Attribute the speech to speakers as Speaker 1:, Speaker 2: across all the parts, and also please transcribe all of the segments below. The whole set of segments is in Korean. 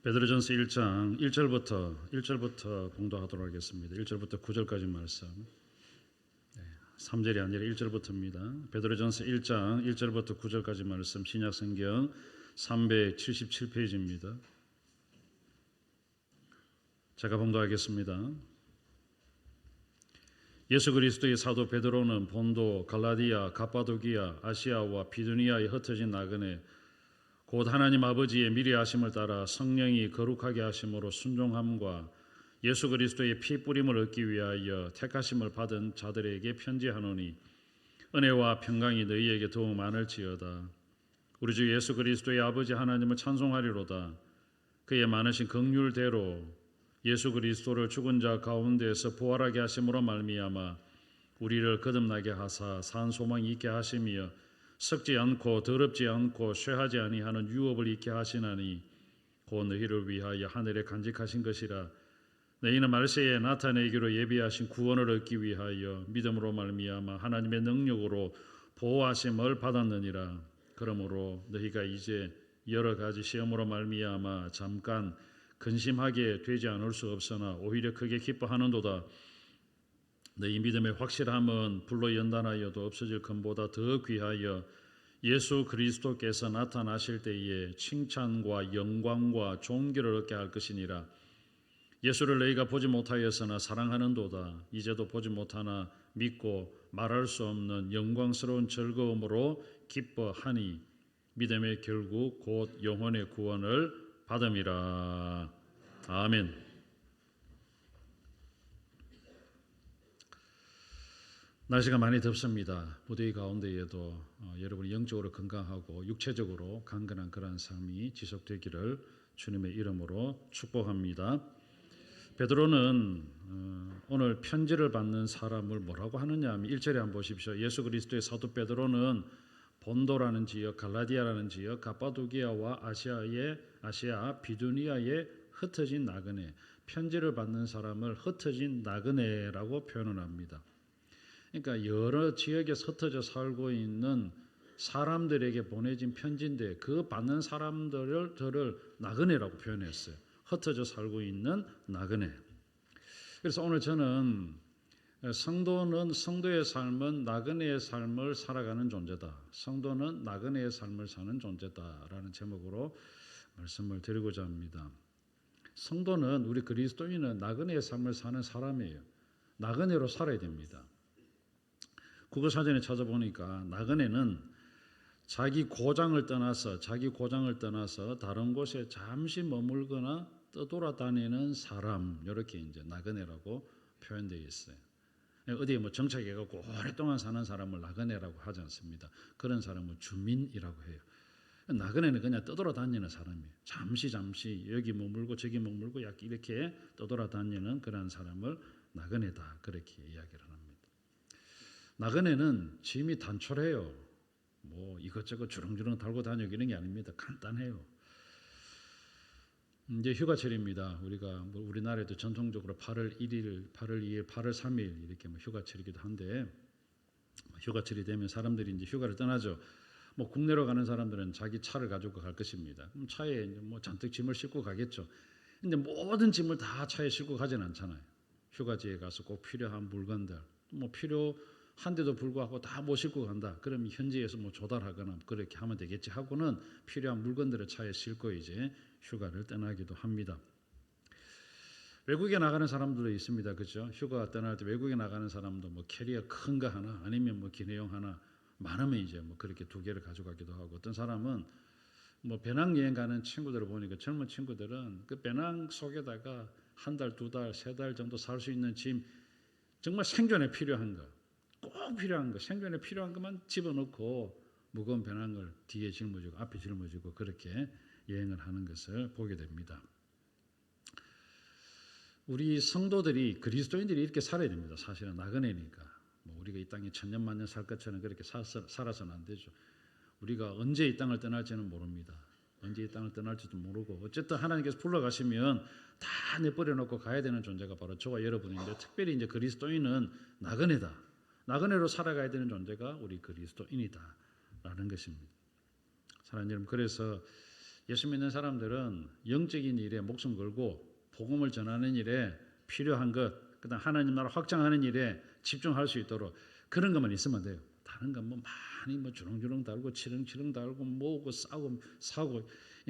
Speaker 1: 베드로전서 1장 1절부터 봉독하도록 하겠습니다. 1절부터 9절까지 말씀. 3절이 아니라 1절부터입니다. 베드로전서 1장 1절부터 9절까지 말씀, 신약성경 377페이지입니다. 제가 봉독하겠습니다. 예수 그리스도의 사도 베드로는 본도, 갈라디아, 갑바도기아, 아시아와 비두니아에 흩어진 나그네 곧 하나님 아버지의 미리 하심을 따라 성령이 거룩하게 하심으로 순종함과 예수 그리스도의 피 뿌림을 얻기 위하여 택하심을 받은 자들에게 편지하노니 은혜와 평강이 너희에게 더욱 많을지어다. 우리 주 예수 그리스도의 아버지 하나님을 찬송하리로다. 그의 많으신 긍휼대로 예수 그리스도를 죽은 자 가운데서 부활하게 하심으로 말미암아 우리를 거듭나게 하사 산 소망이 있게 하시며 썩지 않고 더럽지 않고 쇠하지 아니하는 유업을 있게 하시나니 곧 너희를 위하여 하늘에 간직하신 것이라. 너희는 말세에 나타내기로 예비하신 구원을 얻기 위하여 믿음으로 말미암아 하나님의 능력으로 보호하심을 받았느니라. 그러므로 너희가 이제 여러 가지 시험으로 말미암아 잠깐 근심하게 되지 않을 수 없으나 오히려 크게 기뻐하는도다. 너희 믿음의 확실함은 불로 연단하여도 없어질 금보다 더 귀하여 예수 그리스도께서 나타나실 때에 칭찬과 영광과 존귀를 얻게 할 것이니라. 예수를 너희가 보지 못하였으나 사랑하는도다. 이제도 보지 못하나 믿고 말할 수 없는 영광스러운 즐거움으로 기뻐하니 믿음의 결국 곧 영혼의 구원을 받음이라. 아멘. 날씨가 많이 덥습니다. 무더위 가운데에도 여러분이 영적으로 건강하고 육체적으로 강건한 그러한 삶이 지속되기를 주님의 이름으로 축복합니다. 베드로는 오늘 편지를 받는 사람을 뭐라고 하느냐 하면 1절에 한번 보십시오. 예수 그리스도의 사도 베드로는 본도라는 지역, 갈라디아라는 지역, 갑바도기아와 아시아, 비두니아에 흩어진 나그네, 편지를 받는 사람을 흩어진 나그네라고 표현을 합니다. 그러니까 여러 지역에서 흩어져 살고 있는 사람들에게 보내진 편지인데 그 받는 사람들을 나그네라고 표현했어요. 흩어져 살고 있는 나그네. 그래서 오늘 저는 성도의 삶은 나그네의 삶을 살아가는 존재다. 성도는 나그네의 삶을 사는 존재다라는 제목으로 말씀을 드리고자 합니다. 성도는 우리 그리스도인은 나그네의 삶을 사는 사람이에요. 나그네로 살아야 됩니다. 국어사전에 찾아보니까 나그네는 자기 고장을 떠나서 다른 곳에 잠시 머물거나 떠돌아다니는 사람, 이렇게 이제 나그네라고 표현되어 있어요. 어디에 정착해갖고 오랫동안 사는 사람을 나그네라고 하지 않습니다. 그런 사람은 주민이라고 해요. 나그네는 그냥 떠돌아다니는 사람이에요. 잠시 여기 머물고 저기 머물고 이렇게 떠돌아다니는 그런 사람을 나그네다, 그렇게 이야기를 합니다. 나그네는 짐이 단촐해요. 이것저것 주렁주렁 달고 다니는 게 아닙니다. 간단해요. 이제 휴가철입니다. 우리가 우리나라에도 전통적으로 8월 1일, 8월 2일, 8월 3일 이렇게 휴가철이기도 한데 휴가철이 되면 사람들이 이제 휴가를 떠나죠. 국내로 가는 사람들은 자기 차를 가지고 갈 것입니다. 그럼 차에 이제 잔뜩 짐을 싣고 가겠죠. 근데 모든 짐을 다 차에 싣고 가진 않잖아요. 휴가지에 가서 꼭 필요한 물건들, 필요한데도 불구하고 다 못 싣고 간다. 그럼 현지에서 조달하거나 그렇게 하면 되겠지 하고는 필요한 물건들을 차에 싣고 이제 휴가를 떠나기도 합니다. 외국에 나가는 사람들도 있습니다. 그렇죠? 휴가 떠날 때 외국에 나가는 사람도 캐리어 큰 거 하나 아니면 기내용 하나 많으면 이제 그렇게 2개를 가져가기도 하고, 어떤 사람은 배낭여행 가는 친구들을 보니까 젊은 친구들은 그 배낭 속에다가 1달, 2달, 3달 정도 살 수 있는 짐, 정말 생존에 필요한 거, 꼭 필요한 거, 생존에 필요한 것만 집어넣고 무거운 배낭을 뒤에 짊어지고 앞에 짊어지고 그렇게 여행을 하는 것을 보게 됩니다. 우리 성도들이, 그리스도인들이 이렇게 살아야 됩니다. 사실은 나그네니까. 우리가 이 땅에 천년만년 살 것처럼 그렇게 살아서는 안 되죠. 우리가 언제 이 땅을 떠날지는 모릅니다. 언제 이 땅을 떠날지도 모르고, 어쨌든 하나님께서 불러가시면 다 내버려놓고 가야 되는 존재가 바로 저와 여러분인데, 특별히 이제 그리스도인은 나그네다. 나그네로 살아가야 되는 존재가 우리 그리스도인이다라는 것입니다. 사랑하는 여러분, 그래서 예수 믿는 사람들은 영적인 일에 목숨 걸고 복음을 전하는 일에 필요한 것, 그다음 하나님 나라 확장하는 일에 집중할 수 있도록 그런 것만 있으면 돼요. 다른 건 뭐 많이 뭐 주렁주렁 달고 치렁치렁 달고 모으고 싸고 사고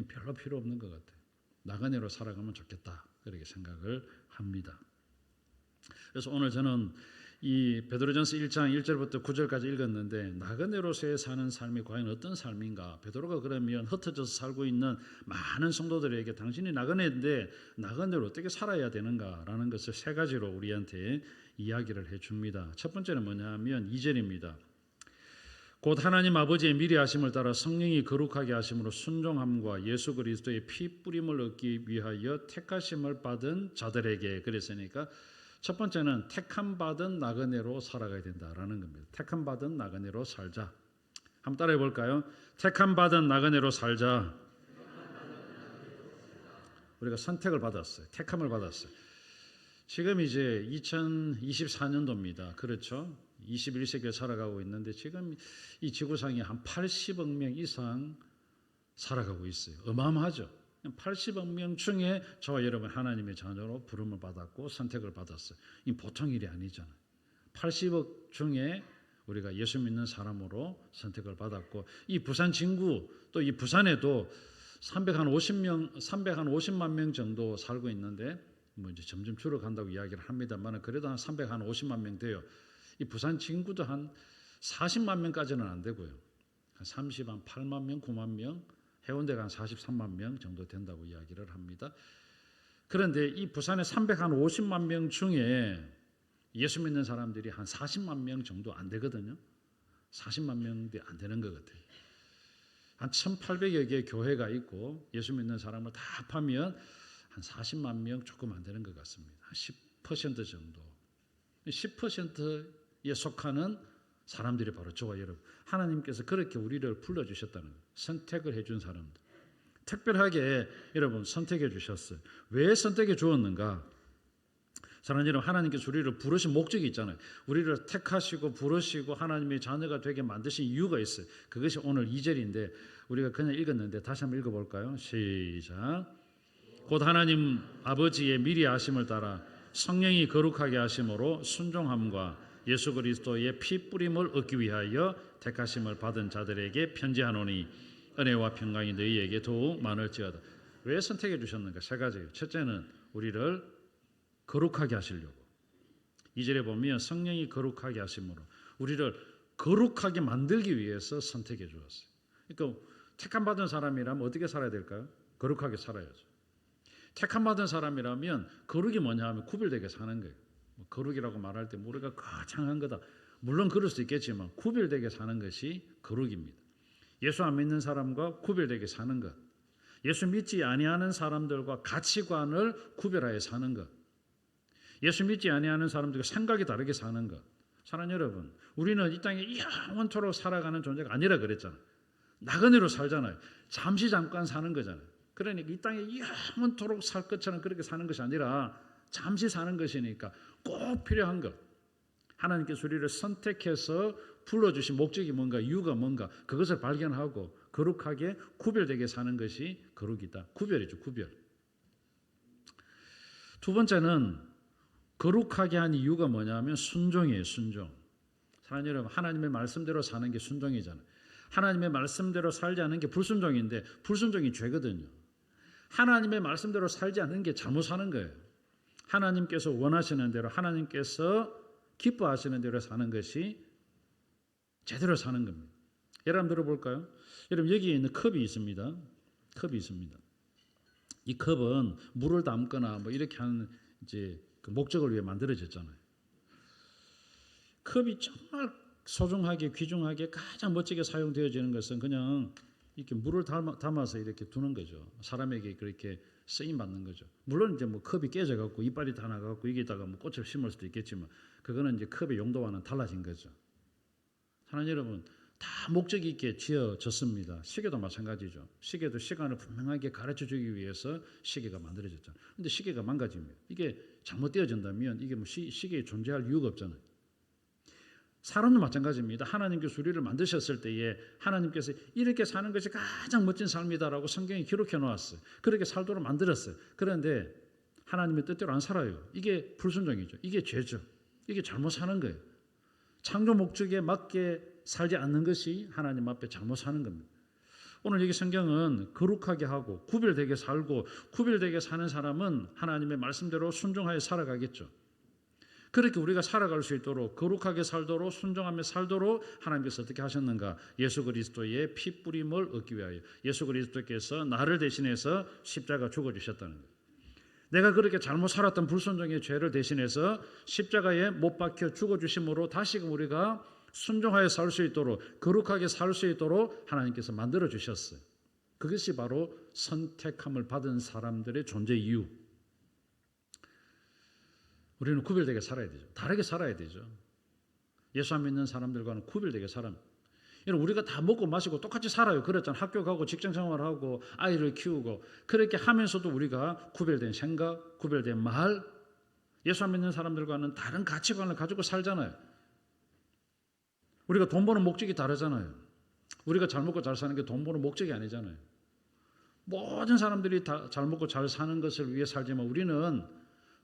Speaker 1: 별로 필요 없는 것 같아요. 나그네로 살아가면 좋겠다 그렇게 생각을 합니다. 그래서 오늘 저는 이 베드로전서 1장 1절부터 9절까지 읽었는데 나그네로서의 사는 삶이 과연 어떤 삶인가? 베드로가 그러면 흩어져서 살고 있는 많은 성도들에게 당신이 나그네인데 나그네로 어떻게 살아야 되는가라는 것을 세 가지로 우리한테 이야기를 해줍니다. 첫 번째는 뭐냐면 2절입니다. 곧 하나님 아버지의 미리 하심을 따라 성령이 거룩하게 하심으로 순종함과 예수 그리스도의 피 뿌림을 얻기 위하여 택하심을 받은 자들에게, 그랬으니까 첫 번째는 택함 받은 나그네로 살아가야 된다라는 겁니다. 택함 받은 나그네로 살자. 한번 따라해 볼까요? 택함 받은 나그네로 살자. 우리가 선택을 받았어요. 택함을 받았어요. 지금 이제 2024년도입니다. 그렇죠? 21세기에 살아가고 있는데 지금 이 지구상에 한 80억 명 이상 살아가고 있어요. 어마어마하죠. 80억 명 중에 저와 여러분 하나님의 자녀로 부름을 받았고 선택을 받았어요. 이 보통 일이 아니잖아요. 80억 중에 우리가 예수 믿는 사람으로 선택을 받았고 이 부산 진구 또 이 부산에도 350만 명 정도 살고 있는데 뭐 이제 점점 줄어간다고 이야기를 합니다만 그래도 한 350만 명 돼요. 이 부산 진구도 한 40만 명까지는 안 되고요. 한 38만 명, 9만 명, 해운대가 한 43만 명 정도 된다고 이야기를 합니다. 그런데 이 부산의 350만 명 중에 예수 믿는 사람들이 한 40만 명 정도 안 되거든요. 40만 명도 안 되는 것 같아요. 한 1,800여 개의 교회가 있고 예수 믿는 사람을 다 합하면 한 40만 명 조금 안 되는 것 같습니다. 한 10% 정도. 10%에 속하는 사람들이 바로 저와 여러분. 하나님께서 그렇게 우리를 불러주셨다는 거예요. 선택을 해준 사람들. 특별하게 여러분 선택해 주셨어요. 왜 선택해 주었는가? 사랑하는 여러분, 하나님께서 우리를 부르신 목적이 있잖아요. 우리를 택하시고 부르시고 하나님의 자녀가 되게 만드신 이유가 있어요. 그것이 오늘 2절인데 우리가 그냥 읽었는데 다시 한번 읽어볼까요? 시작. 곧 하나님 아버지의 미리 하심을 따라 성령이 거룩하게 하심으로 순종함과 예수 그리스도의 피 뿌림을 얻기 위하여 택하심을 받은 자들에게 편지하노니 은혜와 평강이 너희에게 더욱 많을지어다. 왜 선택해 주셨는가? 세 가지예요. 첫째는 우리를 거룩하게 하시려고. 2절에 보면 성령이 거룩하게 하심으로 우리를 거룩하게 만들기 위해서 선택해 주었어요. 그러니까 택함 받은 사람이라면 어떻게 살아야 될까요? 거룩하게 살아야죠. 택함 받은 사람이라면 거룩이 뭐냐 하면 구별되게 사는 거예요. 거룩이라고 말할 때 우리가 거창한 거다. 물론 그럴 수 있겠지만 구별되게 사는 것이 거룩입니다. 예수 안 믿는 사람과 구별되게 사는 것. 예수 믿지 아니하는 사람들과 가치관을 구별하여 사는 것. 예수 믿지 아니하는 사람들과 생각이 다르게 사는 것. 사랑하는 여러분, 우리는 이 땅에 영원토록 살아가는 존재가 아니라 그랬잖아요. 나그네로 살잖아요. 잠시 잠깐 사는 거잖아요. 그러니까 이 땅에 영원토록 살 것처럼 그렇게 사는 것이 아니라 잠시 사는 것이니까 꼭 필요한 것. 하나님께서 우리를 선택해서 불러주신 목적이 뭔가, 이유가 뭔가 그것을 발견하고 거룩하게 구별되게 사는 것이 거룩이다. 구별이죠, 구별. 두 번째는 거룩하게 한 이유가 뭐냐면 순종이에요, 순종. 사랑하는 여러분, 하나님의 말씀대로 사는 게 순종이잖아요. 하나님의 말씀대로 살지 않는 게 불순종인데 불순종이 죄거든요. 하나님의 말씀대로 살지 않는 게 잘못 사는 거예요. 하나님께서 원하시는 대로, 하나님께서 기뻐하시는 대로 사는 것이 제대로 사는 겁니다. 예를 한번 들어볼까요? 여러분, 여기에 있는 컵이 있습니다. 컵이 있습니다. 이 컵은 물을 담거나 뭐 이렇게 하는 이제 그 목적을 위해 만들어졌잖아요. 컵이 정말 소중하게, 귀중하게 가장 멋지게 사용되어지는 것은 그냥 이렇게 물을 담아서 이렇게 두는 거죠. 사람에게 그렇게 쓰임 받는 거죠. 물론 이제 뭐 컵이 깨져갖고 이빨이 다 나가갖고 여기다가 뭐 꽃을 심을 수도 있겠지만 그거는 이제 컵의 용도와는 달라진 거죠. 하나님 여러분, 다 목적이 있게 지어졌습니다. 시계도 마찬가지죠. 시계도 시간을 분명하게 가르쳐주기 위해서 시계가 만들어졌잖아요. 그런데 시계가 망가집니다. 이게 잘못 되어진다면 이게 뭐 시계에 존재할 이유가 없잖아요. 사람도 마찬가지입니다. 하나님께서 우리를 만드셨을 때에 하나님께서 이렇게 사는 것이 가장 멋진 삶이다라고 성경에 기록해 놓았어요. 그렇게 살도록 만들었어요. 그런데 하나님의 뜻대로 안 살아요. 이게 불순종이죠. 이게 죄죠. 이게 잘못 사는 거예요. 창조 목적에 맞게 살지 않는 것이 하나님 앞에 잘못 사는 겁니다. 오늘 여기 성경은 거룩하게 하고 구별되게 살고 구별되게 사는 사람은 하나님의 말씀대로 순종하여 살아가겠죠. 그렇게 우리가 살아갈 수 있도록 거룩하게 살도록 순종하며 살도록 하나님께서 어떻게 하셨는가? 예수 그리스도의 피 뿌림을 얻기 위하여 예수 그리스도께서 나를 대신해서 십자가 죽어주셨다는 거예요. 내가 그렇게 잘못 살았던 불순종의 죄를 대신해서 십자가에 못 박혀 죽어주심으로 다시금 우리가 순종하여 살 수 있도록 거룩하게 살 수 있도록 하나님께서 만들어 주셨어요. 그것이 바로 선택함을 받은 사람들의 존재 이유. 우리는 구별되게 살아야 되죠. 다르게 살아야 되죠. 예수 안 믿는 사람들과는 구별되게 살아야 합니다. 우리가 다 먹고 마시고 똑같이 살아요. 그랬잖아요. 학교 가고 직장 생활하고 아이를 키우고 그렇게 하면서도 우리가 구별된 생각, 구별된 말, 예수 안 믿는 사람들과는 다른 가치관을 가지고 살잖아요. 우리가 돈 버는 목적이 다르잖아요. 우리가 잘 먹고 잘 사는 게 돈 버는 목적이 아니잖아요. 모든 사람들이 다 잘 먹고 잘 사는 것을 위해 살지만 우리는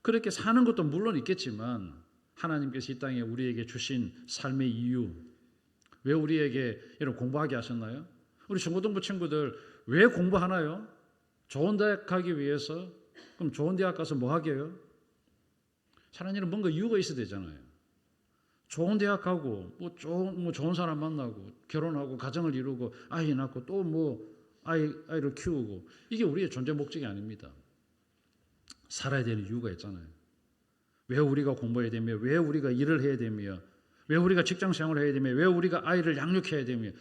Speaker 1: 그렇게 사는 것도 물론 있겠지만 하나님께서 이 땅에 우리에게 주신 삶의 이유, 왜 우리에게 이런 공부하게 하셨나요? 우리 중고등부 친구들 왜 공부하나요? 좋은 대학 가기 위해서. 그럼 좋은 대학 가서 뭐 하게요? 하나님은 뭔가 이유가 있어야 되잖아요. 좋은 대학 가고 뭐 좋은 사람 만나고 결혼하고 가정을 이루고 아이 낳고 또 뭐 아이를 키우고 이게 우리의 존재 목적이 아닙니다. 살아야 되는 이유가 있잖아요. 왜 우리가 공부해야 되며 왜 우리가 일을 해야 되며 왜 우리가 직장 생활을 해야 되며 왜 우리가 아이를 양육해야 되며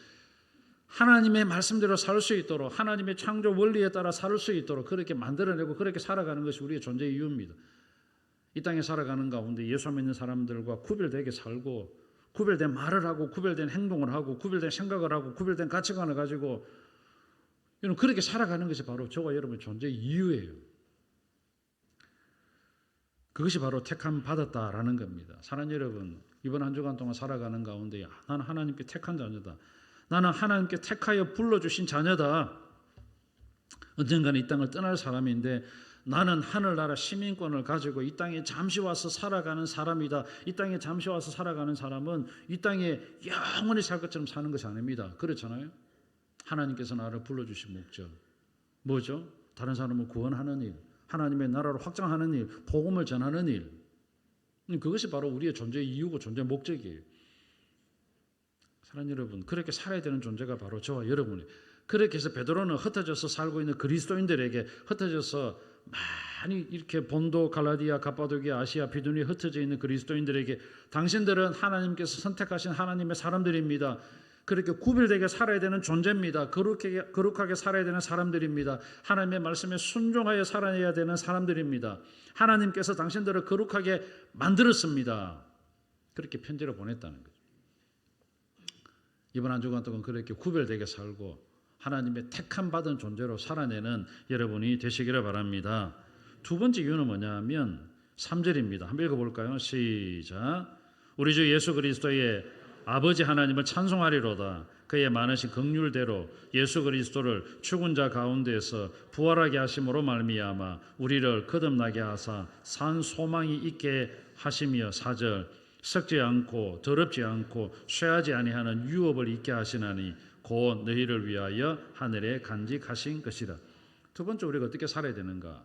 Speaker 1: 하나님의 말씀대로 살 수 있도록 하나님의 창조 원리에 따라 살 수 있도록 그렇게 만들어내고 그렇게 살아가는 것이 우리의 존재 이유입니다. 이 땅에 살아가는 가운데 예수 믿는 사람들과 구별되게 살고 구별된 말을 하고 구별된 행동을 하고 구별된 생각을 하고 구별된 가치관을 가지고 그렇게 살아가는 것이 바로 저와 여러분의 존재 이유예요. 그것이 바로 택함 받았다라는 겁니다. 사랑하는 여러분, 이번 한 주간 동안 살아가는 가운데 나는 하나님께 택한 자녀다. 나는 하나님께 택하여 불러주신 자녀다. 언젠가는 이 땅을 떠날 사람인데 나는 하늘나라 시민권을 가지고 이 땅에 잠시 와서 살아가는 사람이다. 이 땅에 잠시 와서 살아가는 사람은 이 땅에 영원히 살 것처럼 사는 것이 아닙니다. 그렇잖아요. 하나님께서 나를 불러주신 목적 뭐죠? 다른 사람을 구원하는 일, 하나님의 나라를 확장하는 일, 복음을 전하는 일. 그것이 바로 우리의 존재 이유고 존재 목적이에요. 사랑하는 여러분, 그렇게 살아야 되는 존재가 바로 저와 여러분이에요. 그렇게 해서 베드로는 흩어져서 살고 있는 그리스도인들에게 흩어져서 많이 이렇게 본도, 갈라디아, 갑바도기아, 아시아, 비두니에 흩어져 있는 그리스도인들에게 당신들은 하나님께서 선택하신 하나님의 사람들입니다. 그렇게 구별되게 살아야 되는 존재입니다. 거룩하게 살아야 되는 사람들입니다. 하나님의 말씀에 순종하여 살아야 되는 사람들입니다. 하나님께서 당신들을 거룩하게 만들었습니다. 그렇게 편지를 보냈다는 거죠. 이번 한 주간 동안 그렇게 구별되게 살고 하나님의 택함 받은 존재로 살아내는 여러분이 되시기를 바랍니다. 두 번째 이유는 뭐냐면 3절입니다. 한번 읽어볼까요? 시작. 우리 주 예수 그리스도의 아버지 하나님을 찬송하리로다. 그의 많으신 긍휼대로 예수 그리스도를 죽은 자 가운데서 부활하게 하심으로 말미암아 우리를 거듭나게 하사 산 소망이 있게 하시며 4절 썩지 않고 더럽지 않고 쇠하지 아니하는 유업을 있게 하시나니 곧 너희를 위하여 하늘에 간직하신 것이라. 두 번째 우리가 어떻게 살아야 되는가?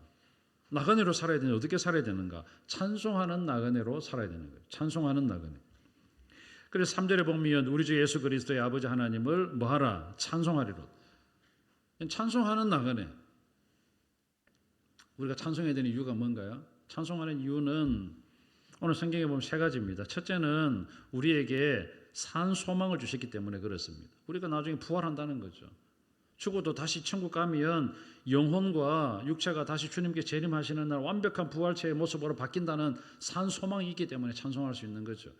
Speaker 1: 나그네로 살아야 되는데 어떻게 살아야 되는가? 찬송하는 나그네로 살아야 되는 거예요. 찬송하는 나그네. 그래서 3절에 보면 우리 주 예수 그리스도의 아버지 하나님을 뭐하라? 찬송하리로. 찬송하는 나그네. 우리가 찬송해야 되는 이유가 뭔가요? 찬송하는 이유는 오늘 성경에 보면 세 가지입니다. 첫째는 우리에게 산 소망을 주셨기 때문에 그렇습니다. 우리가 나중에 부활한다는 거죠. 죽어도 다시 천국 가면 영혼과 육체가 다시 주님께 재림하시는 날 완벽한 부활체의 모습으로 바뀐다는 산 소망이 있기 때문에 찬송할 수 있는 거죠.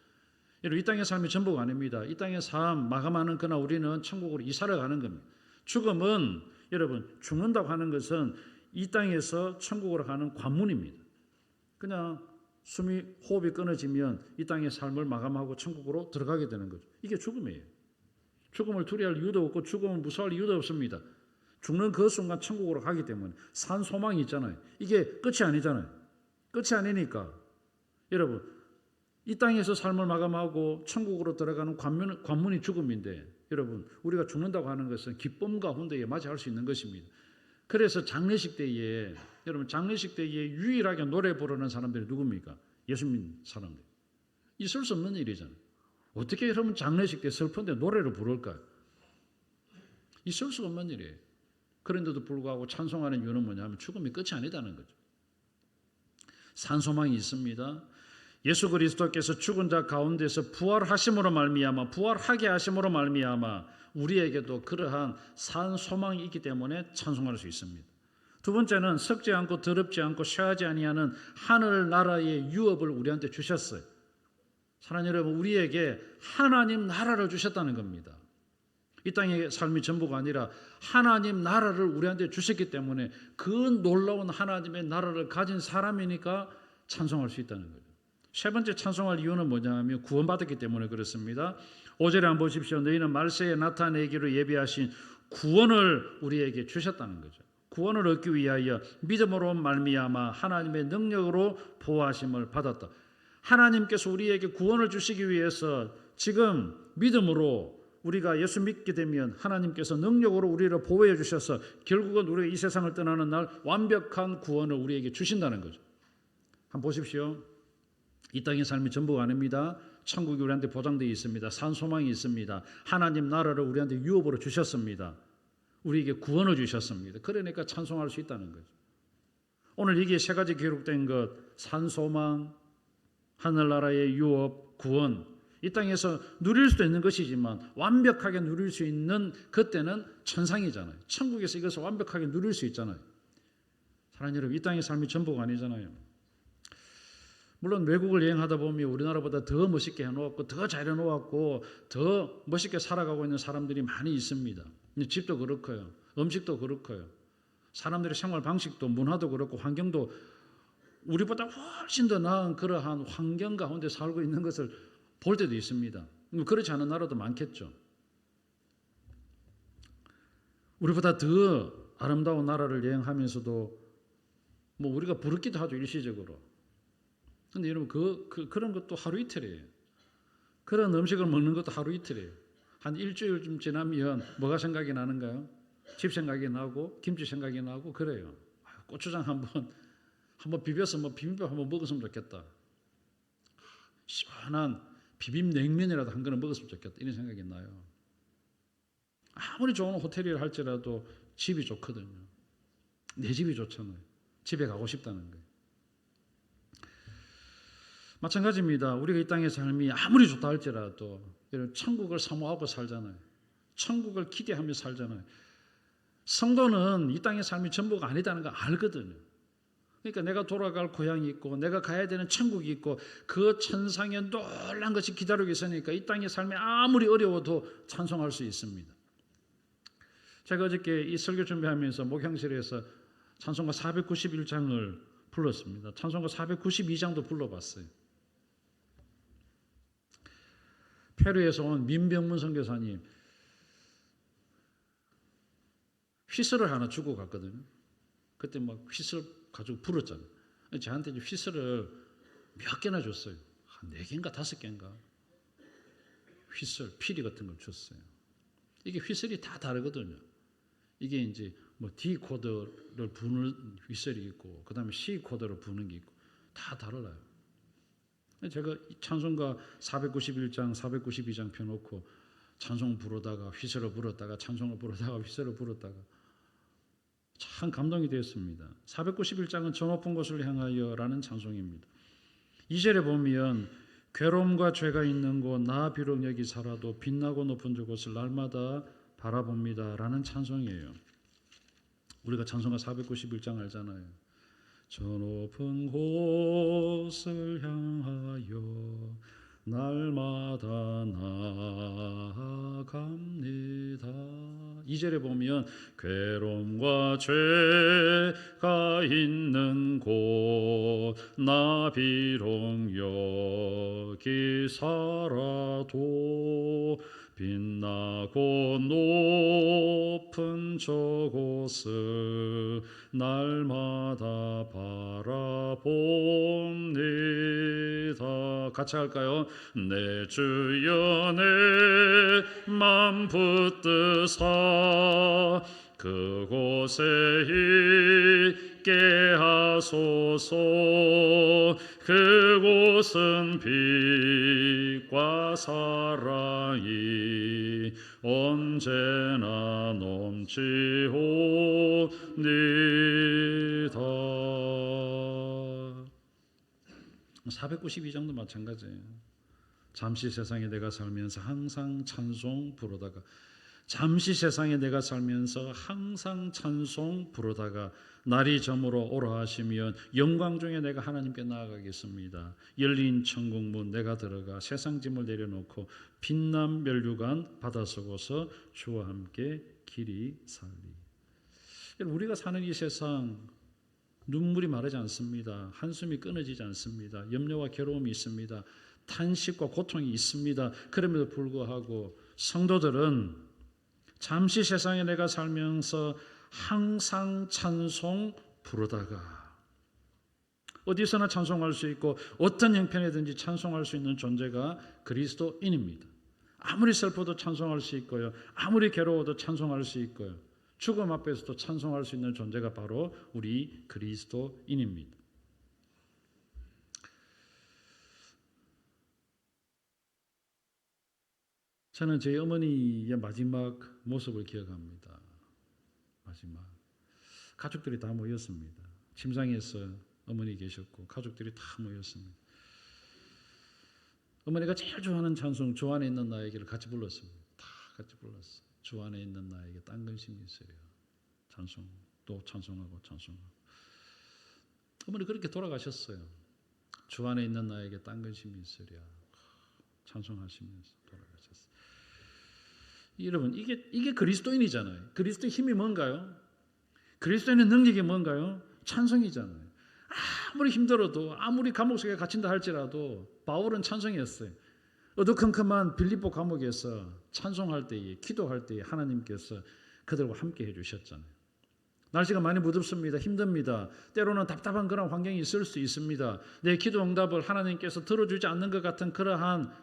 Speaker 1: 이 땅의 삶이 전부가 아닙니다. 이 땅의 삶 마감하는 그날 우리는 천국으로 이사를 가는 겁니다. 죽음은 여러분 죽는다고 하는 것은 이 땅에서 천국으로 가는 관문입니다. 그냥 숨이 호흡이 끊어지면 이 땅의 삶을 마감하고 천국으로 들어가게 되는 거죠. 이게 죽음이에요. 죽음을 두려워할 이유도 없고 죽음을 무서워할 이유도 없습니다. 죽는 그 순간 천국으로 가기 때문에 산 소망이 있잖아요. 이게 끝이 아니잖아요. 끝이 아니니까 여러분 이 땅에서 삶을 마감하고 천국으로 들어가는 관문이 죽음인데 여러분 우리가 죽는다고 하는 것은 기쁨 가운데 맞이할 수 있는 것입니다. 그래서 장례식 때에 여러분 장례식 때에 유일하게 노래 부르는 사람들이 누굽니까? 예수 믿는 사람들. 있을 수 없는 일이잖아요. 어떻게 여러분 장례식 때 슬픈데 노래를 부를까요? 있을 수 없는 일이에요. 그런데도 불구하고 찬송하는 이유는 뭐냐면 죽음이 끝이 아니다는 거죠. 산소망이 있습니다. 예수 그리스도께서 죽은 자 가운데서 부활하심으로 말미암아 부활하게 하심으로 말미암아 우리에게도 그러한 산 소망이 있기 때문에 찬송할 수 있습니다. 두 번째는 썩지 않고 더럽지 않고 쇠하지 아니하는 하늘나라의 유업을 우리한테 주셨어요. 사랑하는 여러분, 우리에게 하나님 나라를 주셨다는 겁니다. 이 땅의 삶이 전부가 아니라 하나님 나라를 우리한테 주셨기 때문에 그 놀라운 하나님의 나라를 가진 사람이니까 찬송할 수 있다는 거죠. 세 번째 찬송할 이유는 뭐냐면 구원받았기 때문에 그렇습니다. 5절에 한번 보십시오. 너희는 말세에 나타내기로 예비하신 구원을 우리에게 주셨다는 거죠. 구원을 얻기 위하여 믿음으로 말미암아 하나님의 능력으로 보호하심을 받았다. 하나님께서 우리에게 구원을 주시기 위해서 지금 믿음으로 우리가 예수 믿게 되면 하나님께서 능력으로 우리를 보호해 주셔서 결국은 우리가 이 세상을 떠나는 날 완벽한 구원을 우리에게 주신다는 거죠. 한번 보십시오. 이 땅의 삶이 전부가 아닙니다. 천국이 우리한테 보장되어 있습니다. 산 소망이 있습니다. 하나님 나라를 우리한테 유업으로 주셨습니다. 우리에게 구원을 주셨습니다. 그러니까 찬송할 수 있다는 거죠. 오늘 여기에 세 가지 기록된 것, 산 소망, 하늘나라의 유업, 구원, 이 땅에서 누릴 수도 있는 것이지만 완벽하게 누릴 수 있는 그때는 천상이잖아요. 천국에서 이것을 완벽하게 누릴 수 있잖아요. 사랑하는 여러분, 이 땅의 삶이 전부가 아니잖아요. 물론 외국을 여행하다 보면 우리나라보다 더 멋있게 해놓았고 더 잘 해놓았고 더 멋있게 살아가고 있는 사람들이 많이 있습니다. 집도 그렇고요. 음식도 그렇고요. 사람들의 생활 방식도 문화도 그렇고 환경도 우리보다 훨씬 더 나은 그러한 환경 가운데 살고 있는 것을 볼 때도 있습니다. 그렇지 않은 나라도 많겠죠. 우리보다 더 아름다운 나라를 여행하면서도 뭐 우리가 부럽기도 하죠. 일시적으로. 근데 여러분 그런 것도 하루 이틀이에요. 그런 음식을 먹는 것도 하루 이틀이에요. 한 일주일쯤 지나면 뭐가 생각이 나는가요? 집 생각이 나고 김치 생각이 나고 그래요. 고추장 한번 비벼서 뭐 비빔밥 한번 먹었으면 좋겠다. 시원한 비빔냉면이라도 한 그릇 먹었으면 좋겠다. 이런 생각이 나요. 아무리 좋은 호텔이라 할지라도 집이 좋거든요. 내 집이 좋잖아요. 집에 가고 싶다는 거예요. 마찬가지입니다. 우리가 이 땅의 삶이 아무리 좋다 할지라도 천국을 사모하고 살잖아요. 천국을 기대하며 살잖아요. 성도는 이 땅의 삶이 전부가 아니다는 걸 알거든요. 그러니까 내가 돌아갈 고향이 있고 내가 가야 되는 천국이 있고 그 천상에 놀란 것이 기다리고 있으니까 이 땅의 삶이 아무리 어려워도 찬송할 수 있습니다. 제가 어저께 이 설교 준비하면서 목양실에서 찬송가 491장을 불렀습니다. 찬송가 492장도 불러봤어요. 페루에서 온 민병문 선교사님 휘슬을 하나 주고 갔거든요. 그때 막 휘슬 가지고 불었잖아요. 저한테 휘슬을 몇 개나 줬어요. 한 4개인가 5개인가 휘슬, 피리 같은 걸 줬어요. 이게 휘슬이 다 다르거든요. 이게 이제 뭐 D 코드를 부는 휘슬이 있고 그 다음에 C 코드를 부는 게 있고 다 달라요. 제가 찬송가 491장, 492장 펴놓고 찬송 부르다가 휘슬을 불었다가 찬송을 부르다가 휘슬을 불었다가 참 감동이 되었습니다. 491장은 저 높은 곳을 향하여 라는 찬송입니다. 2절에 보면 괴로움과 죄가 있는 곳 나 비록 여기 살아도 빛나고 높은 저곳을 날마다 바라봅니다 라는 찬송이에요. 우리가 찬송가 491장 알잖아요. 저 높은 곳을 향하여 날마다 나아갑니다. 2절에 보면 괴로움과 죄가 있는 곳 나 비록 여기 살아도 빛나고 높은 저곳을 날마다 바라봅니다. 같이 할까요? 내 주여 내 맘 붙드사 그곳에 있게 하소서. 그곳은 빛과 사랑이 언제나 넘치옵니다. 492장도 마찬가지예요. 잠시 세상에 내가 살면서 항상 찬송 부르다가 잠시 세상에 내가 살면서 항상 찬송 부르다가 날이 저물어 오라 하시면 영광 중에 내가 하나님께 나아가겠습니다. 열린 천국문 내가 들어가 세상 짐을 내려놓고 빛난 면류관 받아서고서 주와 함께 길이 살리. 우리가 사는 이 세상 눈물이 마르지 않습니다. 한숨이 끊어지지 않습니다. 염려와 괴로움이 있습니다. 탄식과 고통이 있습니다. 그럼에도 불구하고 성도들은 잠시 세상에 내가 살면서 항상 찬송 부르다가 어디서나 찬송할 수 있고 어떤 형편이든지 찬송할 수 있는 존재가 그리스도인입니다. 아무리 슬퍼도 찬송할 수 있고요. 아무리 괴로워도 찬송할 수 있고요. 죽음 앞에서도 찬송할 수 있는 존재가 바로 우리 그리스도인입니다. 저는 제 어머니의 마지막 모습을 기억합니다. 마지막 가족들이 다 모였습니다. 침상에서 어머니 계셨고 가족들이 다 모였습니다. 어머니가 제일 좋아하는 찬송 주 안에 있는 나에게를 같이 불렀습니다. 다 같이 불렀어요. 주 안에 있는 나에게 딴 근심이 있어요. 찬송 또 찬송하고 찬송하고. 어머니 그렇게 돌아가셨어요. 주 안에 있는 나에게 딴 근심이 있으랴 찬송하시면서 돌아가셨어요. 여러분 이게 그리스도인이잖아요. 그리스도의 힘이 뭔가요? 그리스도인의 능력이 뭔가요? 찬송이잖아요. 아무리 힘들어도 아무리 감옥 속에 갇힌다 할지라도 바울은 찬송이었어요. 어두컴컴한 빌립보 감옥에서 찬송할 때에 기도할 때에 하나님께서 그들과 함께 해주셨잖아요. 날씨가 많이 무덥습니다. 힘듭니다. 때로는 답답한 그런 환경이 있을 수 있습니다. 내 기도 응답을 하나님께서 들어주지 않는 것 같은 그러한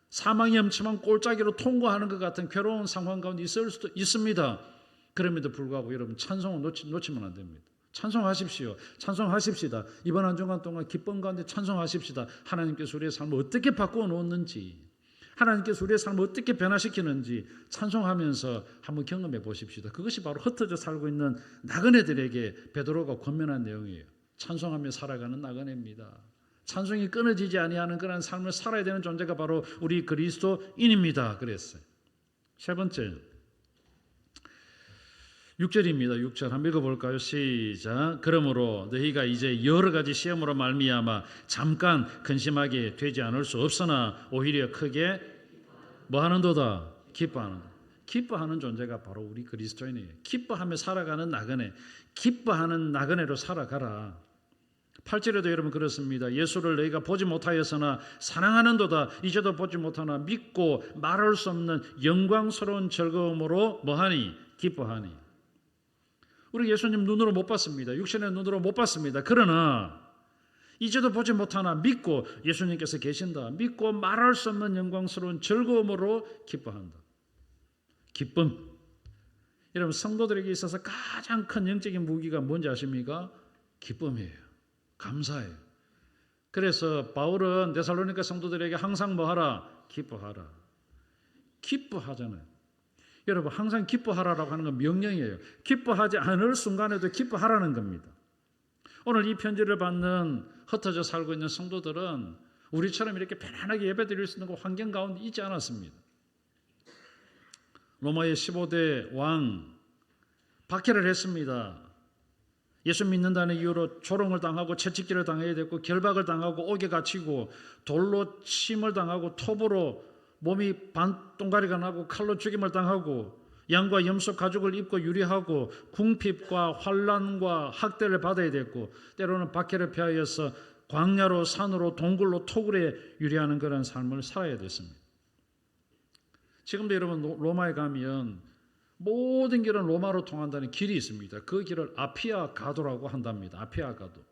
Speaker 1: 사망이 엄침한 골짜기로 통과하는 것 같은 괴로운 상황 가운데 있을 수도 있습니다. 그럼에도 불구하고 여러분 찬송을 놓치면 안 됩니다. 찬송하십시오. 찬송하십시다. 이번 한 주간 동안 기쁨 가운데 찬송하십시다. 하나님께서 우리의 삶을 어떻게 바꾸어 놓았는지, 하나님께서 우리의 삶을 어떻게 변화시키는지 찬송하면서 한번 경험해 보십시다. 그것이 바로 흩어져 살고 있는 나그네들에게 베드로가 권면한 내용이에요. 찬송하며 살아가는 나그네입니다. 찬송이 끊어지지 아니하는 그런 삶을 살아야 되는 존재가 바로 우리 그리스도인입니다. 그랬어요. 세 번째 6절입니다. 6절 한번 읽어볼까요? 시작. 그러므로 너희가 이제 여러 가지 시험으로 말미암아 잠깐 근심하게 되지 않을 수 없으나 오히려 크게 뭐하는도다? 기뻐하는 존재가 바로 우리 그리스도인이에요. 기뻐하며 살아가는 나그네, 기뻐하는 나그네로 살아가라. 8절에도 여러분 그렇습니다. 예수를 너희가 보지 못하였으나 사랑하는도다. 이제도 보지 못하나 믿고 말할 수 없는 영광스러운 즐거움으로 뭐하니? 기뻐하니. 우리 예수님 눈으로 못 봤습니다. 육신의 눈으로 못 봤습니다. 그러나 이제도 보지 못하나 믿고 예수님께서 계신다. 믿고 말할 수 없는 영광스러운 즐거움으로 기뻐한다. 기쁨. 여러분 성도들에게 있어서 가장 큰 영적인 무기가 뭔지 아십니까? 기쁨이에요. 감사해요. 그래서 바울은 데살로니가 성도들에게 항상 뭐하라? 기뻐하라. 기뻐하잖아요. 여러분 항상 기뻐하라라고 하는 건 명령이에요. 기뻐하지 않을 순간에도 기뻐하라는 겁니다. 오늘 이 편지를 받는 흩어져 살고 있는 성도들은 우리처럼 이렇게 편안하게 예배드릴 수 있는 환경 가운데 있지 않았습니다. 로마의 15대 왕 박해를 했습니다. 예수 믿는다는 이유로 조롱을 당하고 채찍질을 당해야 됐고 결박을 당하고 옥에 갇히고 돌로 침을 당하고 톱으로 몸이 반동가리가 나고 칼로 죽임을 당하고 양과 염소 가죽을 입고 유리하고 궁핍과 환난과 학대를 받아야 됐고 때로는 박해를 피하여서 광야로 산으로 동굴로 토굴에 유리하는 그런 삶을 살아야 됐습니다. 지금도 여러분 로마에 가면 모든 길은 로마로 통한다는 길이 있습니다. 그 길을 아피아 가도라고 한답니다. 아피아 가도.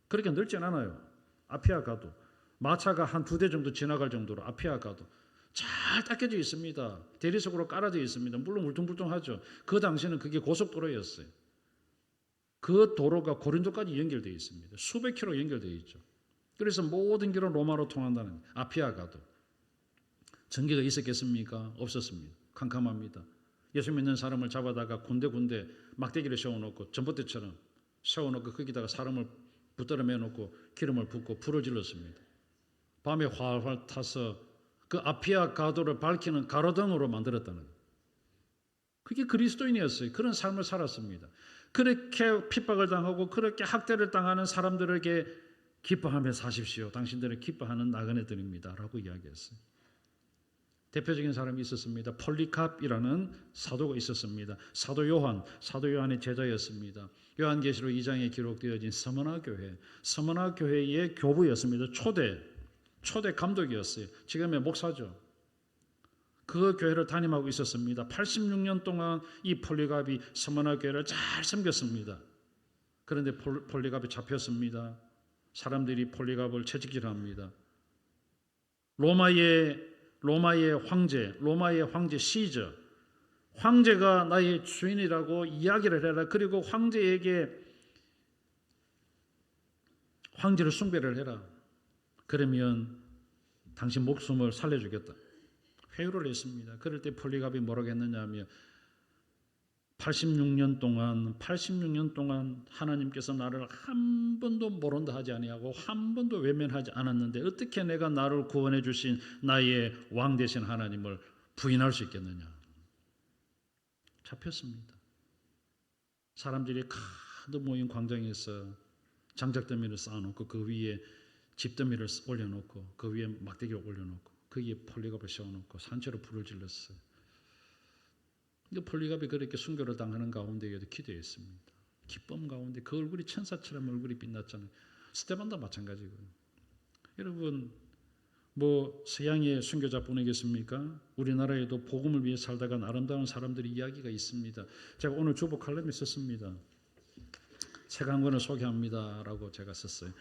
Speaker 1: 그렇게 넓진 않아요. 아피아 가도. 마차가 한 2대 정도 지나갈 정도로 아피아 가도. 잘 닦여져 있습니다. 대리석으로 깔아져 있습니다. 물론 울퉁불퉁하죠. 그 당시에는 그게 고속도로였어요. 그 도로가 고린도까지 연결되어 있습니다. 수백 킬로 연결되어 있죠. 그래서 모든 길은 로마로 통한다는 아피아 가도. 전기가 있었겠습니까? 없었습니다. 캄캄합니다. 예수 믿는 사람을 잡아다가 군데군데 막대기를 세워놓고 전봇대처럼 세워놓고 거기다가 사람을 붙들어 매놓고 기름을 붓고 불을 질렀습니다. 밤에 활활 타서 그 아피아 가도를 밝히는 가로등으로 만들었다는 거예요. 그게 그리스도인이었어요. 그런 삶을 살았습니다. 그렇게 핍박을 당하고 그렇게 학대를 당하는 사람들에게 기뻐하며 사십시오. 당신들은 기뻐하는 나그네들입니다. 라고 이야기했어요. 대표적인 사람이 있었습니다. 폴리캅이라는 사도가 있었습니다. 사도 요한의 제자였습니다. 요한계시록 2장에 기록되어진 서머나 교회의 교부였습니다. 초대 감독이었어요. 지금의 목사죠. 그 교회를 담임하고 있었습니다. 86년 동안 이 폴리갑이 서머나 교회를 잘 섬겼습니다. 그런데 폴리갑이 잡혔습니다. 사람들이 폴리갑을 채찍질합니다. 로마의 황제 시저, 황제가 나의 주인이라고 이야기를 해라. 그리고 황제에게 황제를 숭배를 해라. 그러면 당신 목숨을 살려주겠다. 회유를 했습니다. 그럴 때 폴리갑이 뭐라고 했느냐 하면 86년 동안 하나님께서 나를 한 번도 모른다 하지 아니하고 한 번도 외면하지 않았는데 어떻게 내가 나를 구원해 주신 나의 왕 되신 하나님을 부인할 수 있겠느냐. 잡혔습니다. 사람들이 가득 모인 광장에서 장작더미를 쌓아놓고 그 위에 집더미를 올려놓고 그 위에 막대기를 올려놓고 거기에 폴리갑을 세워놓고 산채로 불을 질렀어요. 폴리갑이 그렇게 순교를 당하는 가운데에도 기도했습니다. 기쁨 가운데 그 얼굴이 천사처럼 얼굴이 빛났잖아요. 스테반도 마찬가지고요. 여러분 서양의 순교자뿐이겠습니까? 우리나라에도 복음을 위해 살다가 아름다운 사람들의 이야기가 있습니다. 제가 오늘 주보 칼럼에 썼습니다. 책 한 권을 소개합니다라고 제가 썼어요.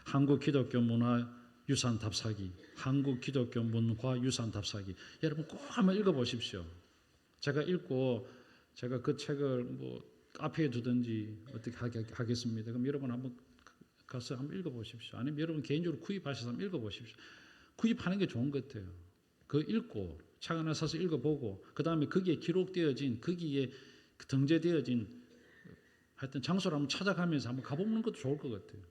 Speaker 1: 한국 기독교 문화 유산 답사기. 한국 기독교 문화 유산 답사기. 여러분 꼭 한번 읽어보십시오. 제가 읽고 제가 그 책을 앞에 두든지 어떻게 하겠습니다. 그럼 여러분 한번 가서 한번 읽어보십시오. 아니면 여러분 개인적으로 구입하셔서 한번 읽어보십시오. 구입하는 게 좋은 것 같아요. 그거 읽고 책 하나 사서 읽어보고 그 다음에 거기에 기록되어진 거기에 등재되어진 하여튼 장소를 한번 찾아가면서 한번 가보는 것도 좋을 것 같아요.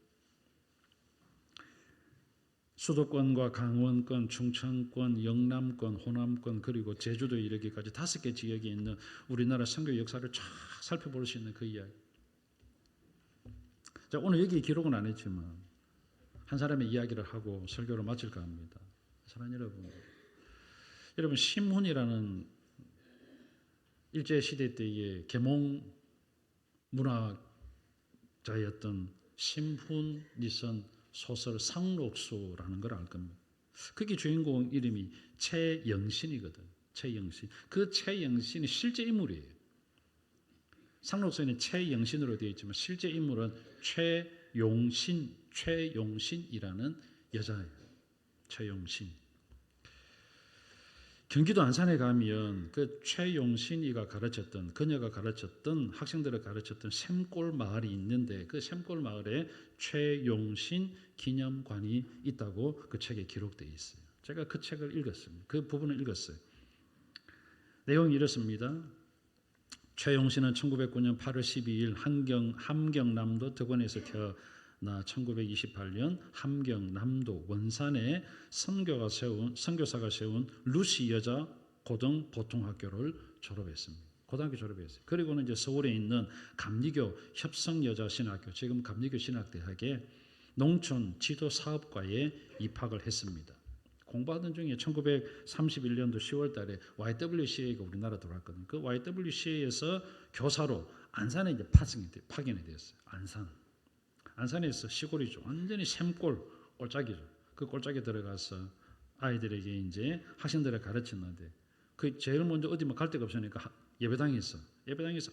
Speaker 1: 수도권과 강원권, 충청권, 영남권, 호남권 그리고 제주도 이르기까지 5개 지역에 있는 우리나라 선교 역사를 쫙 살펴볼 수 있는 그 이야기. 자, 오늘 여기 기록은 안 했지만 한 사람의 이야기를 하고 설교를 마칠까 합니다. 사랑하는 여러분 심훈이라는 일제시대 때의 계몽 문학자였던 심훈이 쓴 소설 상록수라는 걸 알 겁니다. 거기 주인공 이름이 최영신이거든. 최영신. 그 최영신이 실제 인물이에요. 상록수에는 최영신으로 되어 있지만 실제 인물은 최용신이라는 여자예요. 최용신. 경기도 안산에 가면 그 최용신이가 가르쳤던 그녀가 가르쳤던 학생들을 가르쳤던 샘골 마을이 있는데 그 샘골 마을에 최용신 기념관이 있다고 그 책에 기록되어 있어요. 제가 그 책을 읽었습니다. 그 부분을 읽었어요. 내용이 이렇습니다. 최용신은 1909년 8월 12일 함경남도 덕원에서 태어나 1928년 함경남도 원산에 선교사가 세운 루시 여자 고등 보통학교를 졸업했습니다. 고등학교 졸업했어요. 그리고는 이제 서울에 있는 감리교 협성여자신학교, 지금 감리교 신학대학에 농촌 지도사업과에 입학을 했습니다. 공부하던 중에 1931년도 10월 달에 YWCA가 우리나라 들어왔거든요. 그 YWCA에서 교사로 안산에 이제 파견이 되었어요. 안산에서 시골이죠. 완전히 샘골 꼴짝이죠. 그 꼴짝에 들어가서 아이들에게 이제 학생들을 가르쳤는데 그 제일 먼저 어디 갈 데가 없으니까 예배당에서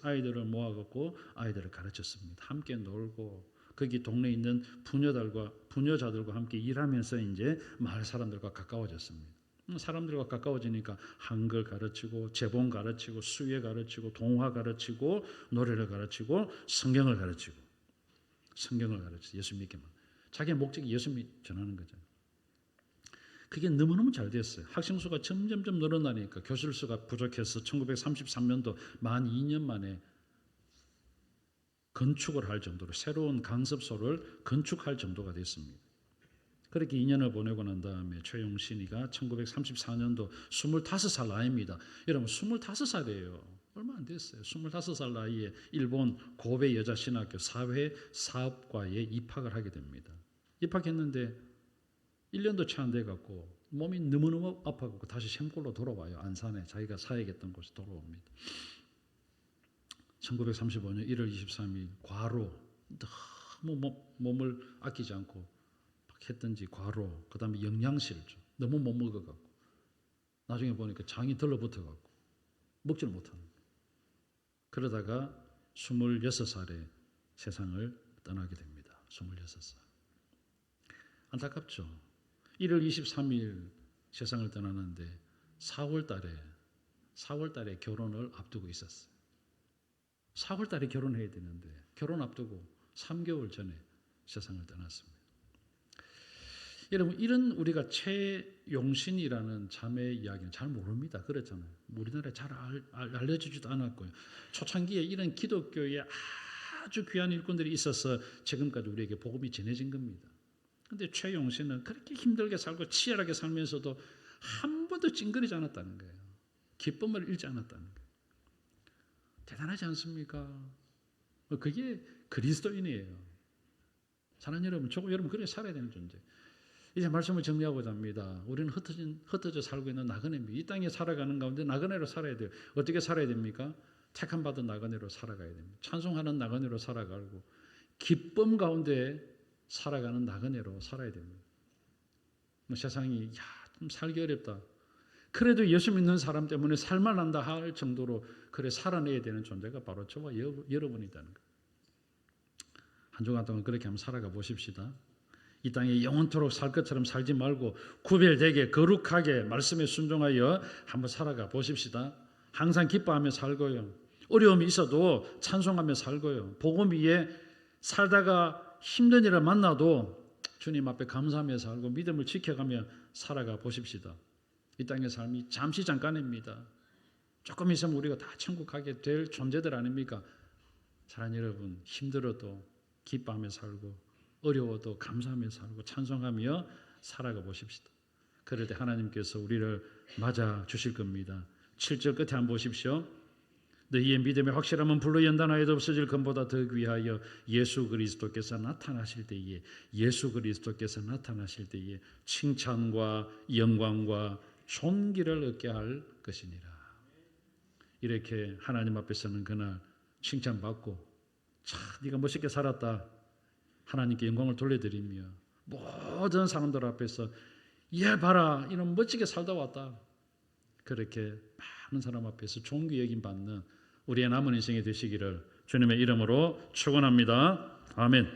Speaker 1: 아이들을 모아갖고 아이들을 가르쳤습니다. 함께 놀고 거기 동네에 있는 부녀자들과 함께 일하면서 이제 마을 사람들과 가까워졌습니다. 사람들과 가까워지니까 한글 가르치고 재봉 가르치고 수예 가르치고 동화 가르치고 노래를 가르치고 성경을 가르치고 예수 믿게만. 자기의 목적이 예수 전하는 거죠. 그게 너무너무 잘 됐어요. 학생 수가 점점점 늘어나니까 교실 수가 부족해서 1933년도 만 2년 만에 건축을 할 정도로 새로운 강습소를 건축할 정도가 됐습니다. 그렇게 2년을 보내고 난 다음에 최용신이가 1934년도 25살 나이입니다. 여러분 25살이에요. 얼마 안 됐어요. 25살 나이에 일본 고베 여자신학교 사회사업과에 입학을 하게 됩니다. 입학했는데 1년도 채 안 돼갖고 몸이 너무너무 아파갖고 다시 샘골로 돌아와요. 안산에 자기가 사역했던 곳에 돌아옵니다. 1935년 1월 23일 과로 너무 몸을 아끼지 않고 했던지 과로, 그 다음에 영양실조 너무 못 먹어갖고 나중에 보니까 장이 들러붙어갖고 먹지를 못하는 거예요. 그러다가 26살에 세상을 떠나게 됩니다. 26살. 안타깝죠. 1월 23일 세상을 떠나는데 4월 달에 결혼을 앞두고 있었어요. 4월 달에 결혼해야 되는데 결혼 앞두고 3개월 전에 세상을 떠났습니다. 여러분 이런 우리가 최용신이라는 자매의 이야기는 잘 모릅니다. 그렇잖아요. 우리나라에 잘 알려지지도 않았고요. 초창기에 이런 기독교에 아주 귀한 일꾼들이 있어서 지금까지 우리에게 복음이 전해진 겁니다. 그런데 최용신은 그렇게 힘들게 살고 치열하게 살면서도 한 번도 찡그리지 않았다는 거예요. 기쁨을 잃지 않았다는 거예요. 대단하지 않습니까? 그게 그리스도인이에요. 사랑하는 여러분, 여러분 그래 살아야 되는 존재. 이제 말씀을 정리하고자 합니다. 우리는 흩어져 살고 있는 나그네입니다. 이 땅에 살아가는 가운데 나그네로 살아야 돼요. 어떻게 살아야 됩니까? 택함받은 나그네로 살아가야 됩니다. 찬송하는 나그네로 살아가고 기쁨 가운데 살아가는 나그네로 살아야 됩니다. 세상이 좀 살기 어렵다. 그래도 예수 믿는 사람 때문에 살만한다 할 정도로 그래 살아내야 되는 존재가 바로 저와 여러분이라는 거예요. 한 주간 동안 그렇게 한번 살아가 보십시다. 이 땅에 영원토록 살 것처럼 살지 말고 구별되게 거룩하게 말씀에 순종하여 한번 살아가 보십시다. 항상 기뻐하며 살고요. 어려움이 있어도 찬송하며 살고요. 복음 위에 살다가 힘든 일을 만나도 주님 앞에 감사하며 살고 믿음을 지켜가며 살아가 보십시다. 이 땅의 삶이 잠시 잠깐입니다. 조금 있으면 우리가 다 천국 가게 될 존재들 아닙니까? 사랑하는 여러분, 힘들어도 기뻐하며 살고 어려워도 감사하며 살고 찬송하며 살아가 보십시다. 그럴 때 하나님께서 우리를 맞아 주실 겁니다. 7절 끝에 한번 보십시오. 너희의 믿음의 확실함은 불로 연단하여도 없어질 것보다 더 귀하여 예수 그리스도께서 나타나실 때에 칭찬과 영광과 존귀를 얻게 할 것이니라. 이렇게 하나님 앞에 서는 그날 칭찬받고 참 네가 멋있게 살았다. 하나님께 영광을 돌려드리며 모든 사람들 앞에서 얘 봐라 이런 멋지게 살다 왔다. 그렇게 많은 사람 앞에서 존귀 여김 받는 우리의 남은 인생이 되시기를 주님의 이름으로 축원합니다. 아멘.